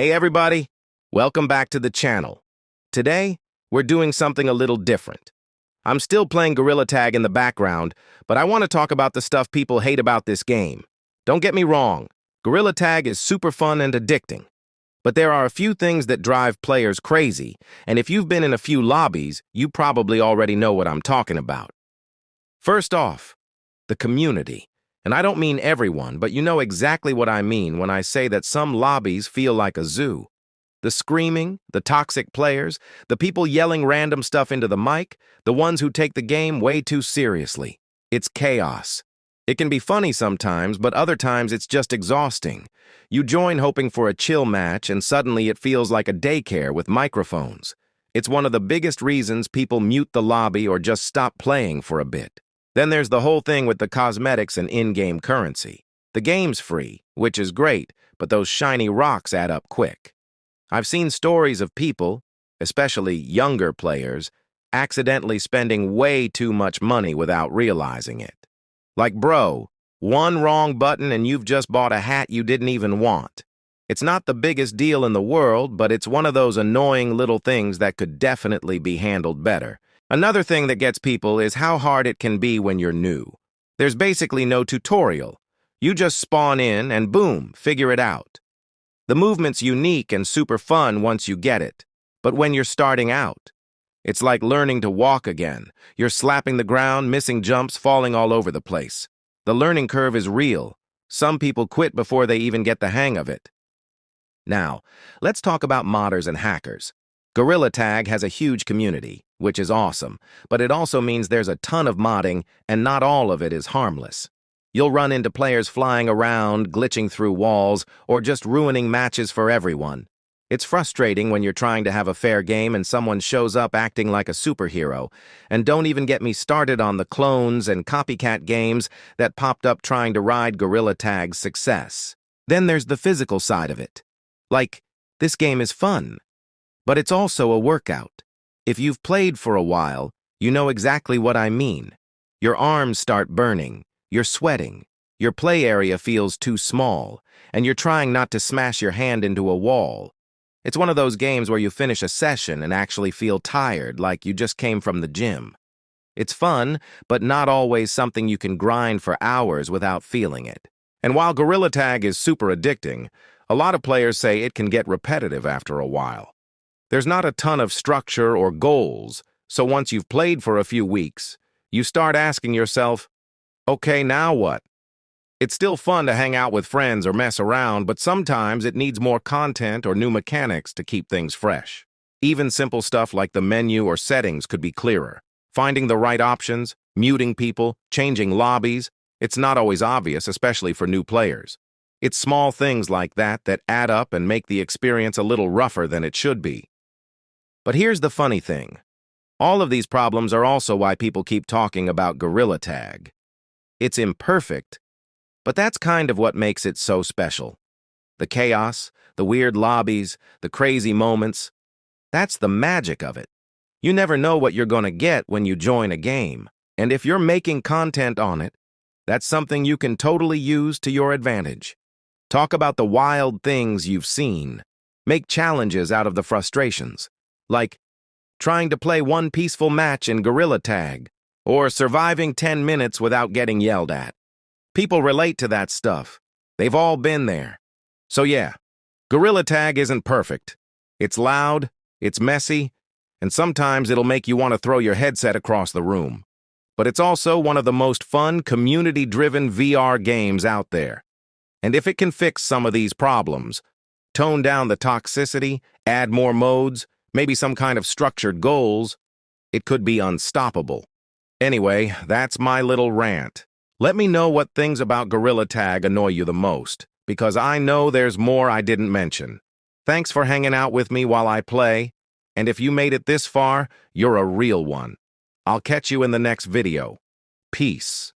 Hey everybody, welcome back to the channel. Today, we're doing something a little different. I'm still playing Gorilla Tag in the background, but I want to talk about the stuff people hate about this game. Don't get me wrong, Gorilla Tag is super fun and addicting. But there are a few things that drive players crazy, and if you've been in a few lobbies, you probably already know what I'm talking about. First off, the community. And I don't mean everyone, but you know exactly what I mean when I say that some lobbies feel like a zoo. The screaming, the toxic players, the people yelling random stuff into the mic, the ones who take the game way too seriously. It's chaos. It can be funny sometimes, but other times it's just exhausting. You join hoping for a chill match, and suddenly it feels like a daycare with microphones. It's one of the biggest reasons people mute the lobby or just stop playing for a bit. Then there's the whole thing with the cosmetics and in-game currency. The game's free, which is great, but those shiny rocks add up quick. I've seen stories of people, especially younger players, accidentally spending way too much money without realizing it. Like, bro, one wrong button and you've just bought a hat you didn't even want. It's not the biggest deal in the world, but it's one of those annoying little things that could definitely be handled better. Another thing that gets people is how hard it can be when you're new. There's basically no tutorial. You just spawn in and boom, figure it out. The movement's unique and super fun once you get it. But when you're starting out, it's like learning to walk again. You're slapping the ground, missing jumps, falling all over the place. The learning curve is real. Some people quit before they even get the hang of it. Now, let's talk about modders and hackers. Gorilla Tag has a huge community, which is awesome, but it also means there's a ton of modding, and not all of it is harmless. You'll run into players flying around, glitching through walls, or just ruining matches for everyone. It's frustrating when you're trying to have a fair game and someone shows up acting like a superhero. And don't even get me started on the clones and copycat games that popped up trying to ride Gorilla Tag's success. Then there's the physical side of it. Like, this game is fun, but it's also a workout. If you've played for a while, you know exactly what I mean. Your arms start burning, you're sweating, your play area feels too small, and you're trying not to smash your hand into a wall. It's one of those games where you finish a session and actually feel tired, like you just came from the gym. It's fun, but not always something you can grind for hours without feeling it. And while Gorilla Tag is super addicting, a lot of players say it can get repetitive after a while. There's not a ton of structure or goals, so once you've played for a few weeks, you start asking yourself, okay, now what? It's still fun to hang out with friends or mess around, but sometimes it needs more content or new mechanics to keep things fresh. Even simple stuff like the menu or settings could be clearer. Finding the right options, muting people, changing lobbies, it's not always obvious, especially for new players. It's small things like that that add up and make the experience a little rougher than it should be. But here's the funny thing. All of these problems are also why people keep talking about Gorilla Tag. It's imperfect, but that's kind of what makes it so special. The chaos, the weird lobbies, the crazy moments, that's the magic of it. You never know what you're going to get when you join a game, and if you're making content on it, that's something you can totally use to your advantage. Talk about the wild things you've seen. Make challenges out of the frustrations. Like trying to play one peaceful match in Gorilla Tag, or surviving 10 minutes without getting yelled at. People relate to that stuff. They've all been there. So yeah, Gorilla Tag isn't perfect. It's loud, it's messy, and sometimes it'll make you want to throw your headset across the room. But it's also one of the most fun, community-driven VR games out there. And if it can fix some of these problems, tone down the toxicity, add more modes, maybe some kind of structured goals, it could be unstoppable. Anyway, that's my little rant. Let me know what things about Gorilla Tag annoy you the most, because I know there's more I didn't mention. Thanks for hanging out with me while I play, and if you made it this far, you're a real one. I'll catch you in the next video. Peace.